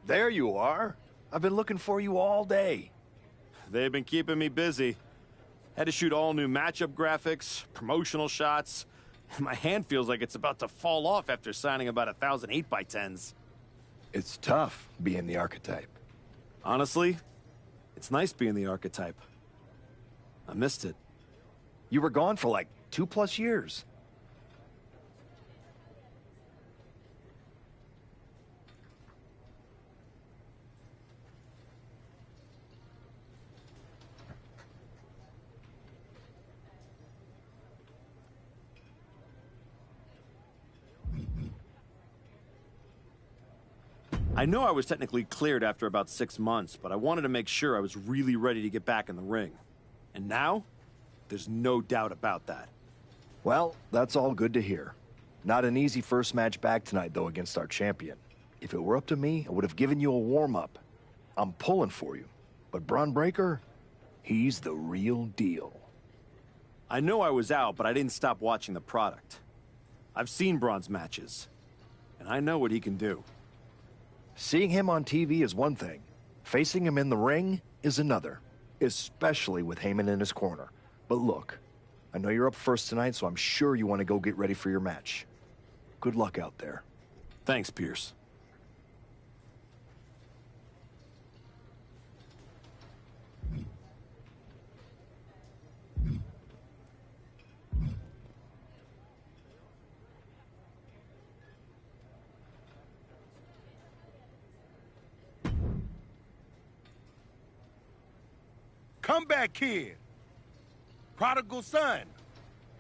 There you are. I've been looking for you all day. They've been keeping me busy. Had to shoot all new matchup graphics, promotional shots. My hand feels like it's about to fall off after signing about 1,000 8x10s. It's tough being the archetype. Honestly, it's nice being the archetype. I missed it. You were gone for like 2+ years. I know I was technically cleared after about 6 months, but I wanted to make sure I was really ready to get back in the ring. And now, there's no doubt about that. Well, that's all good to hear. Not an easy first match back tonight, though, against our champion. If it were up to me, I would have given you a warm-up. I'm pulling for you. But Braun Breaker, he's the real deal. I know I was out, but I didn't stop watching the product. I've seen Braun's matches, and I know what he can do. Seeing him on TV is one thing. Facing him in the ring is another. Especially with Heyman in his corner. But look, I know you're up first tonight, so I'm sure you want to go get ready for your match. Good luck out there. Thanks, Pierce. Comeback kid. Prodigal son.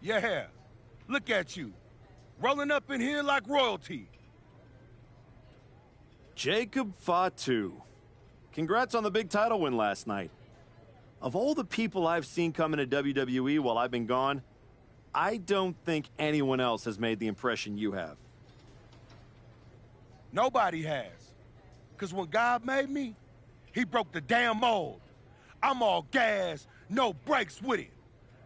Yeah, look at you. Rolling up in here like royalty. Jacob Fatu. Congrats on the big title win last night. Of all the people I've seen come into WWE while I've been gone, I don't think anyone else has made the impression you have. Nobody has. Because when God made me, he broke the damn mold. I'm all gas, no brakes with it.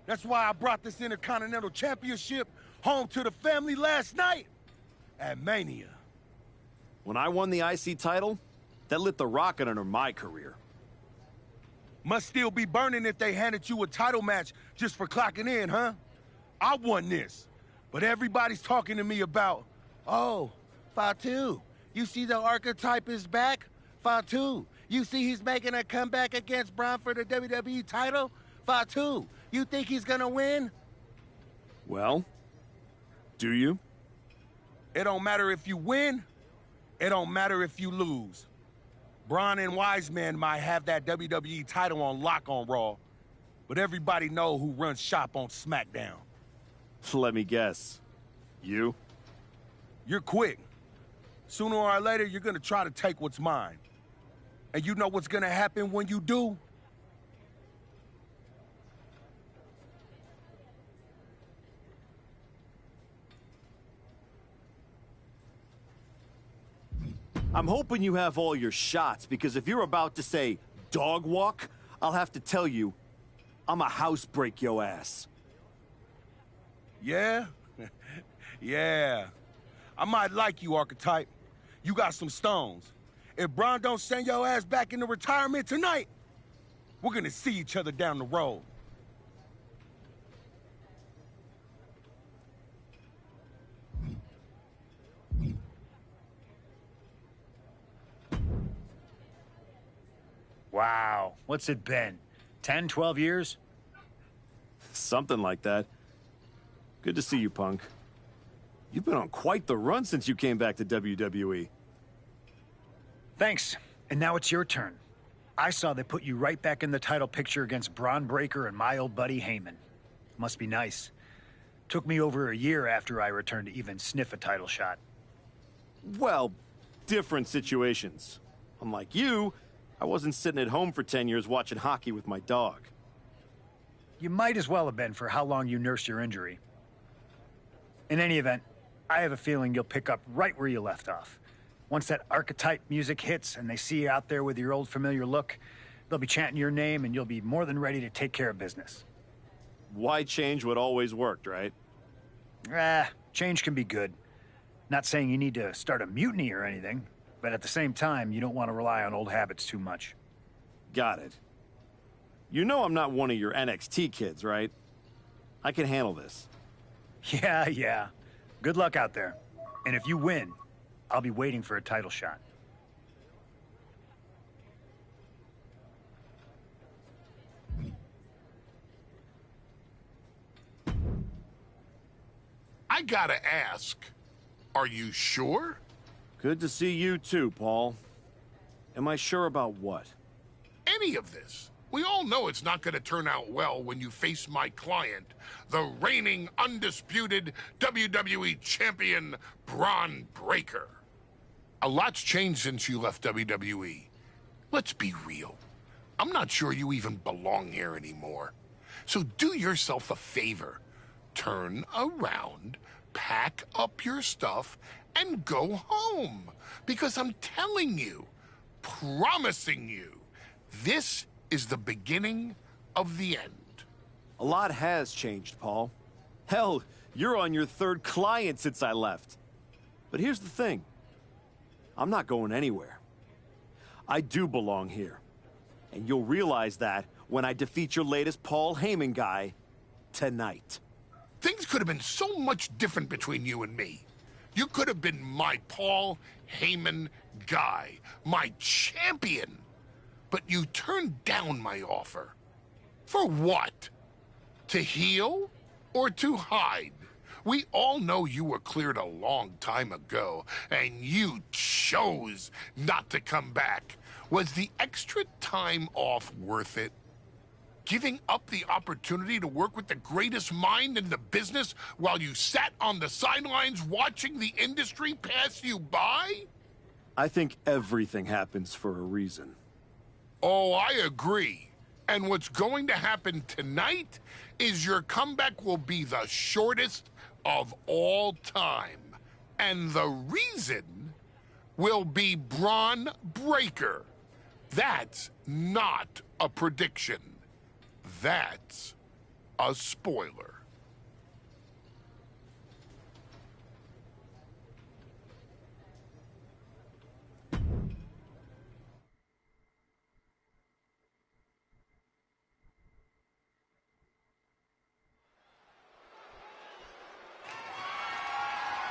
That's why I brought this Intercontinental Championship home to the family last night at Mania. When I won the IC title, that lit the rocket under my career. Must still be burning if they handed you a title match just for clocking in, huh? I won this, but everybody's talking to me about, oh, Fatu, you see the archetype is back? Fatu, you see he's making a comeback against Braun for the WWE title? Fatu, you think he's gonna win? Well, do you? It don't matter if you win, it don't matter if you lose. Braun and Wiseman might have that WWE title on lock on Raw, but everybody know who runs shop on SmackDown. Let me guess. You? You're quick. Sooner or later, you're gonna try to take what's mine. And you know what's gonna happen when you do? I'm hoping you have all your shots, because if you're about to say dog walk, I'll have to tell you, I'm a house break yo ass. Yeah? Yeah. I might like you, Archetype. You got some stones. If Braun don't send your ass back into retirement tonight, we're gonna see each other down the road. Wow, what's it been? 10, 12 years? Something like that. Good to see you, Punk. You've been on quite the run since you came back to WWE. Thanks. And now it's your turn. I saw they put you right back in the title picture against Braun Breaker and my old buddy Heyman. Must be nice. Took me over a year after I returned to even sniff a title shot. Well, different situations. Unlike you, I wasn't sitting at home for 10 years watching hockey with my dog. You might as well have been for how long you nursed your injury. In any event, I have a feeling you'll pick up right where you left off. Once that archetype music hits and they see you out there with your old familiar look, they'll be chanting your name and you'll be more than ready to take care of business. Why change what always worked, right? Change can be good. Not saying you need to start a mutiny or anything. But at the same time, you don't want to rely on old habits too much. Got it. You know I'm not one of your NXT kids, right? I can handle this. Yeah. Good luck out there. And if you win, I'll be waiting for a title shot. I gotta ask, are you sure? Good to see you too, Paul. Am I sure about what? Any of this? We all know it's not gonna turn out well when you face my client, the reigning, undisputed WWE Champion, Braun Breaker. A lot's changed since you left WWE. Let's be real. I'm not sure you even belong here anymore. So do yourself a favor. Turn around, pack up your stuff, and go home. Because I'm telling you, promising you, this is the beginning of the end. A lot has changed, Paul. Hell, you're on your third client since I left. But here's the thing. I'm not going anywhere. I do belong here. And you'll realize that when I defeat your latest Paul Heyman guy tonight. Things could have been so much different between you and me. You could have been my Paul Heyman guy, my champion. But you turned down my offer. For what? To heal or to hide? We all know you were cleared a long time ago, and you chose not to come back. Was the extra time off worth it? Giving up the opportunity to work with the greatest mind in the business while you sat on the sidelines watching the industry pass you by? I think everything happens for a reason. Oh, I agree. And what's going to happen tonight is your comeback will be the shortest of all time. And the reason will be Braun Breaker. That's not a prediction. That's a spoiler.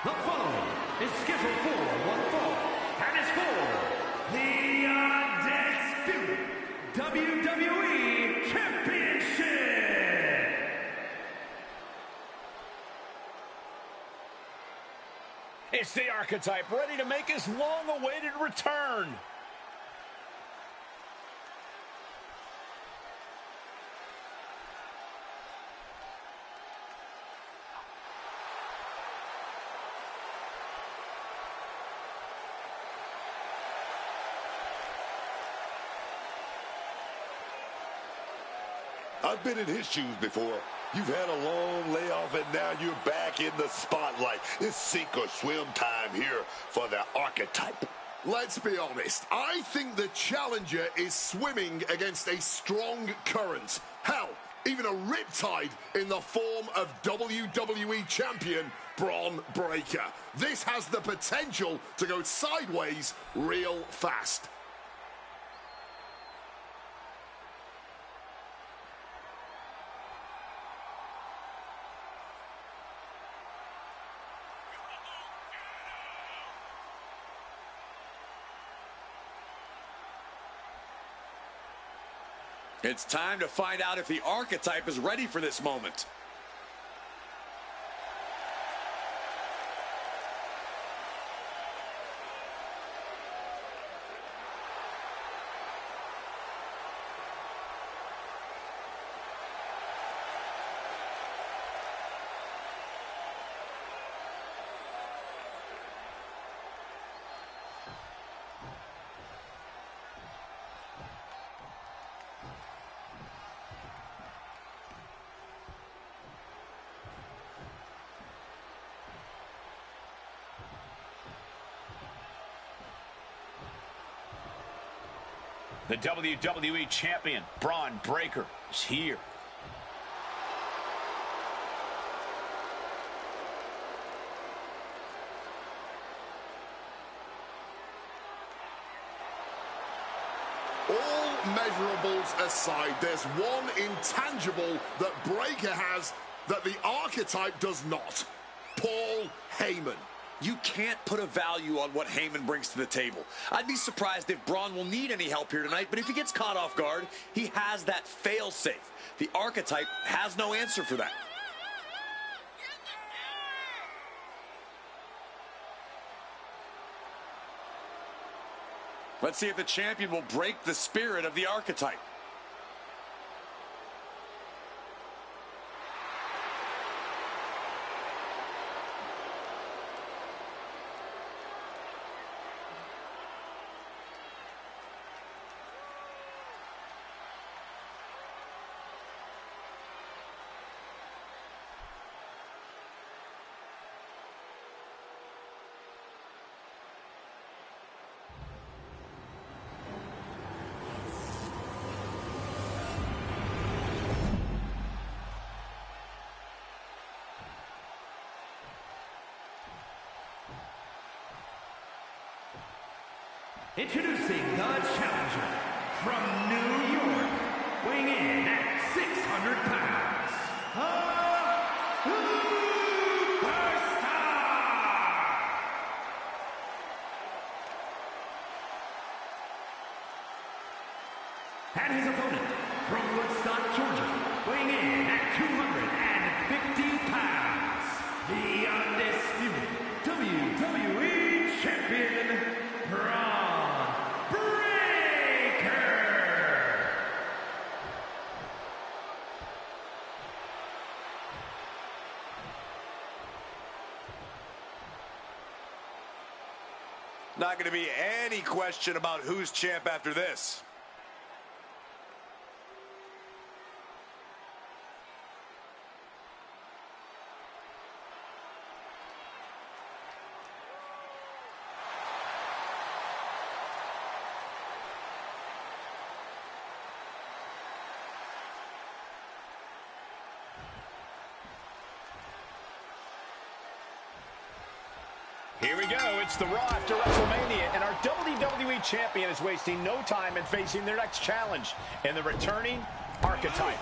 The following is scheduled for one fall, and is for the undisputed WWE Championship. It's the Archetype ready to make his long-awaited return. I've been in his shoes before. You've had a long layoff, and now you're back in the spotlight. It's sink or swim time here for the Archetype. Let's be honest. I think the challenger is swimming against a strong current. Hell, even a riptide in the form of WWE Champion Braun Breaker. This has the potential to go sideways real fast. It's time to find out if the Archetype is ready for this moment. The WWE Champion, Braun Breaker, is here. immeasurables aside, there's one intangible that Breakker has that the Archetype does not. Paul Heyman. You can't put a value on what Heyman brings to the table. I'd be surprised if Braun will need any help here tonight, but if he gets caught off guard, he has that fail-safe. The Archetype has no answer for that. Let's see if the champion will break the spirit of the Archetype. Introducing the challenger from New York, weighing in at 600 pounds, a superstar! And his opponent from Woodstock, Georgia, weighing in at 250 pounds, the undisputed WWE Champion, Braun Breakker! Not going to be any question about who's champ after this. Here we go. It's the Raw after WrestleMania, and our WWE Champion is wasting no time in facing their next challenge in the returning Archetype.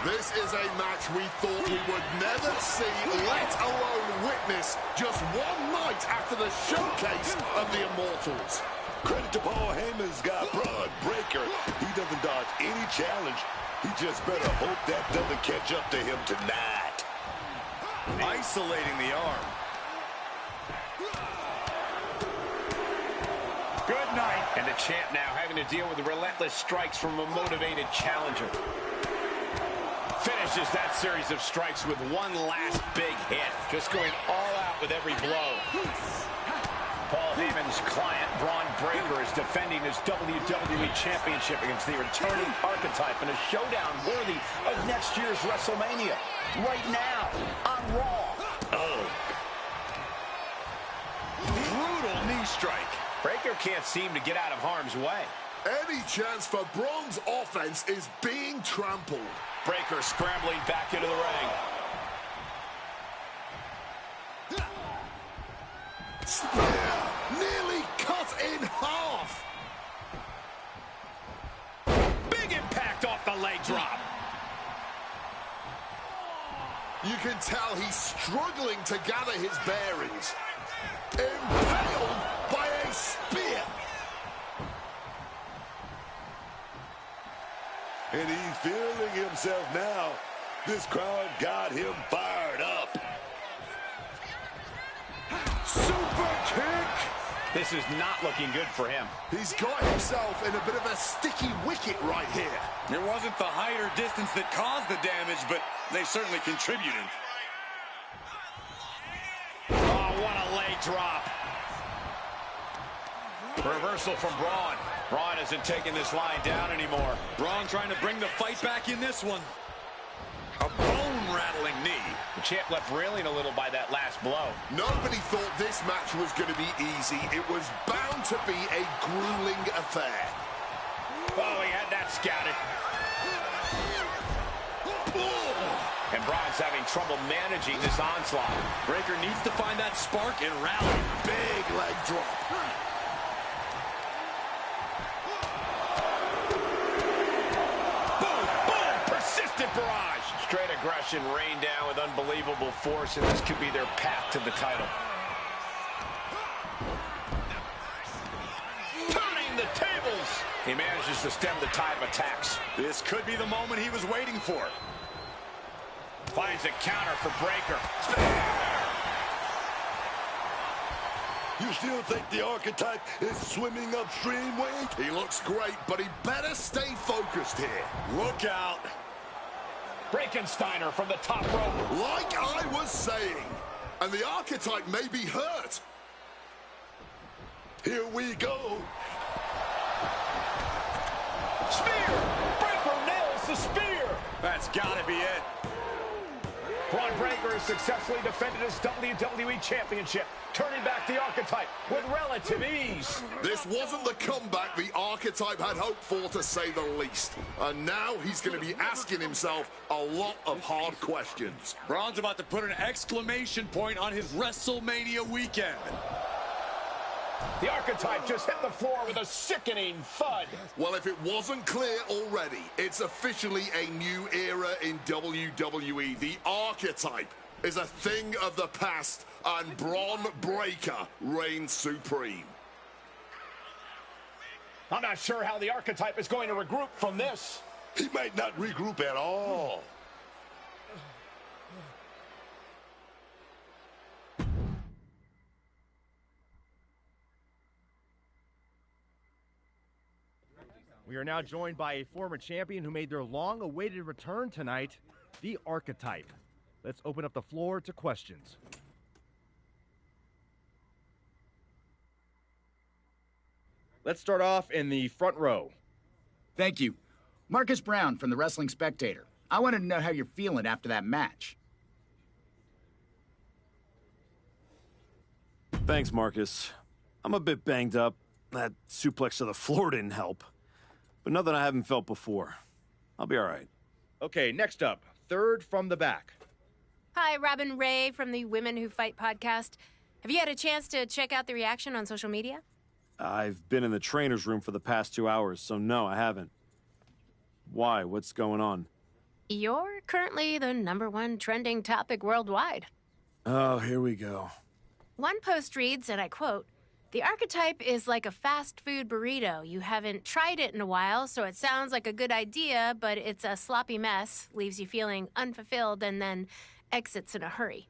This is a match we thought we would never see, let alone witness, just one night after the showcase of the Immortals. Credit to Paul Heyman's guy, Braun Breakker. He doesn't dodge any challenge. He just better hope that doesn't catch up to him tonight. Isolating the arm. Good night. And the champ now having to deal with the relentless strikes from a motivated challenger. Finishes that series of strikes with one last big hit. Just going all out with every blow. Paul Heyman's client, Braun Breakker, is defending his WWE Championship against the returning Archetype in a showdown worthy of next year's WrestleMania. Right now on Raw. Oh. Brutal knee strike. Breakker can't seem to get out of harm's way. Any chance for Braun's offense is being trampled. Breakker scrambling back into the ring. Spear nearly cut in half. Big impact off the leg drop. You can tell he's struggling to gather his bearings. Impaled by a spear. And he's feeling himself now. This crowd got him fired up. Super kick. This is not looking good for him. He's got himself in a bit of a sticky wicket right here. It wasn't the height or distance that caused the damage, but they certainly contributed. Oh, what a leg drop. Reversal from Braun. Braun isn't taking this line down anymore. Braun trying to bring the fight back in this one. A bone-rattling knee. The champ left reeling a little by that last blow. Nobody thought this match was going to be easy. It was bound to be a grueling affair. Oh, he had that scouted. And Braun's having trouble managing this onslaught. Breakker needs to find that spark and rally. Big leg drop. aggression rain down with unbelievable force, and this could be their path to the title. Turning the tables. He manages to stem the tide of attacks. This could be the moment he was waiting for. Finds a counter for Breaker. You still think the Archetype is swimming upstream, Wade? He looks great, but he better stay focused here. Look out. Breakensteiner from the top rope. Like I was saying, and the Archetype may be hurt. Here we go. Spear! Breaker nails the spear! That's gotta be it. Braun Breaker has successfully defended his WWE Championship, turning back the Archetype with relative ease. This wasn't the comeback the Archetype had hoped for, to say the least. And now he's going to be asking himself a lot of hard questions. Braun's about to put an exclamation point on his WrestleMania weekend. The Archetype just hit the floor with a sickening thud. Well, if it wasn't clear already, it's officially a new era in WWE. The Archetype is a thing of the past, and Braun Breaker reigns supreme. I'm not sure how the Archetype is going to regroup from this. He might not regroup at all. We are now joined by a former champion who made their long-awaited return tonight, the Archetype. Let's open up the floor to questions. Let's start off in the front row. Thank you. Marcus Brown from the Wrestling Spectator. I wanted to know how you're feeling after that match. Thanks, Marcus. I'm a bit banged up. That suplex to the floor didn't help. But nothing I haven't felt before. I'll be all right. Okay, next up, third from the back. Hi, Robin Ray from the Women Who Fight podcast. Have you had a chance to check out the reaction on social media? I've been in the trainer's room for the past 2 hours, so no, I haven't. Why? What's going on? You're currently the #1 trending topic worldwide. Oh, here we go. One post reads, and I quote, "The Archetype is like a fast food burrito. You haven't tried it in a while, so it sounds like a good idea, but it's a sloppy mess, leaves you feeling unfulfilled, and then exits in a hurry."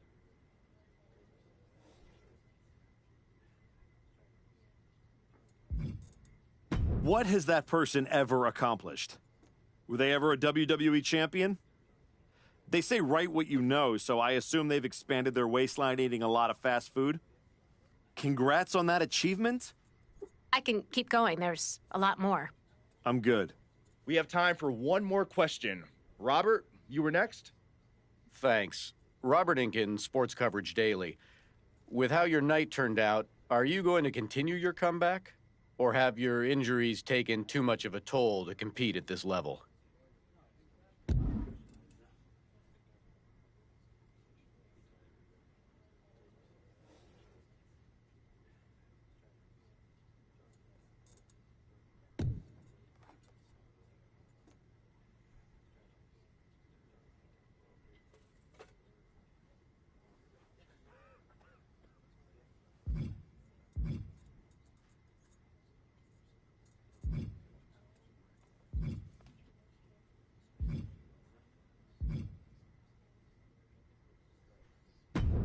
What has that person ever accomplished? Were they ever a WWE champion? They say write what you know, so I assume they've expanded their waistline eating a lot of fast food. Congrats on that achievement. I can keep going. There's a lot more. I'm good. We have time for one more question. Robert, you were next. Thanks. Robert Inkin, Sports Coverage Daily. With how your night turned out, are you going to continue your comeback? Or have your injuries taken too much of a toll to compete at this level?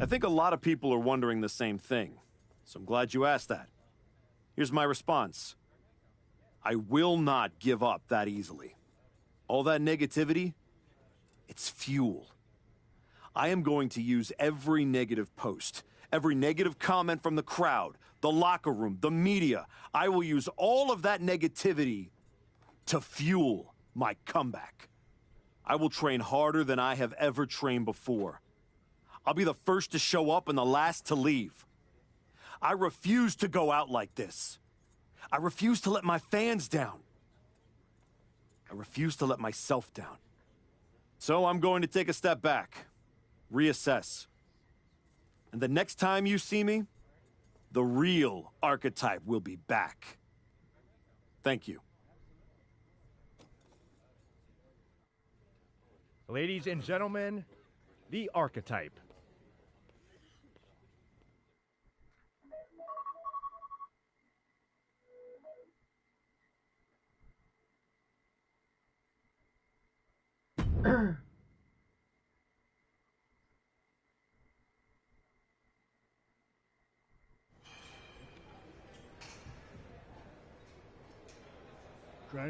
I think a lot of people are wondering the same thing, so I'm glad you asked that. Here's my response. I will not give up that easily. All that negativity, it's fuel. I am going to use every negative post, every negative comment from the crowd, the locker room, the media. I will use all of that negativity to fuel my comeback. I will train harder than I have ever trained before. I'll be the first to show up and the last to leave. I refuse to go out like this. I refuse to let my fans down. I refuse to let myself down. So I'm going to take a step back, reassess. And the next time you see me, the real Archetype will be back. Thank you. Ladies and gentlemen, the Archetype. Trying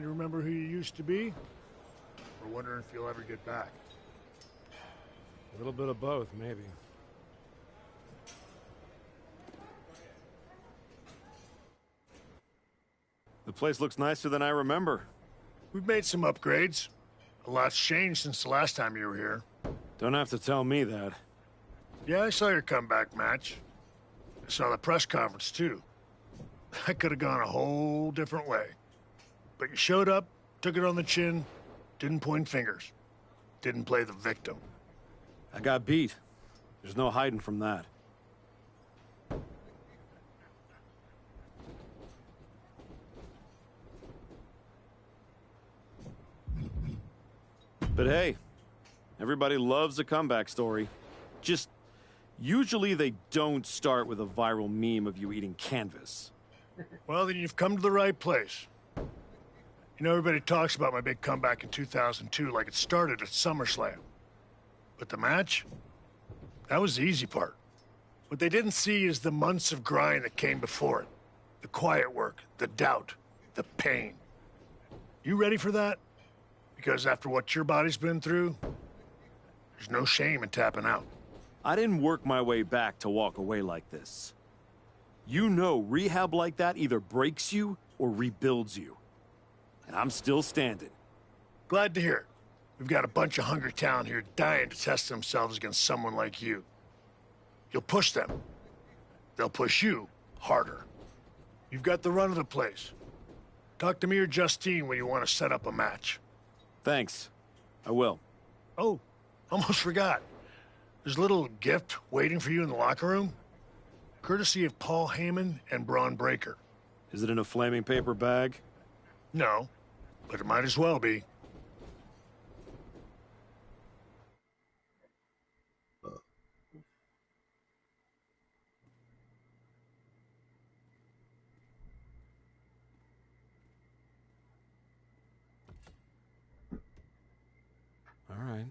to remember who you used to be? Or wondering if you'll ever get back? A little bit of both, maybe. The place looks nicer than I remember. We've made some upgrades. A lot's changed since the last time you were here. Don't have to tell me that. Yeah, I saw your comeback match. I saw the press conference, too. That could have gone a whole different way. But you showed up, took it on the chin, didn't point fingers. Didn't play the victim. I got beat. There's no hiding from that. But hey, everybody loves a comeback story. Just, usually they don't start with a viral meme of you eating canvas. Well, then you've come to the right place. You know, everybody talks about my big comeback in 2002 like it started at SummerSlam. But the match? That was the easy part. What they didn't see is the months of grind that came before it. The quiet work, the doubt, the pain. You ready for that? Because after what your body's been through, there's no shame in tapping out. I didn't work my way back to walk away like this. You know, rehab like that either breaks you or rebuilds you. And I'm still standing. Glad to hear it. We've got a bunch of hungry talent here dying to test themselves against someone like you. You'll push them. They'll push you harder. You've got the run of the place. Talk to me or Justine when you want to set up a match. Thanks. I will. Oh, almost forgot. There's a little gift waiting for you in the locker room. Courtesy of Paul Heyman and Braun Breaker. Is it in a flaming paper bag? No, but it might as well be. All right.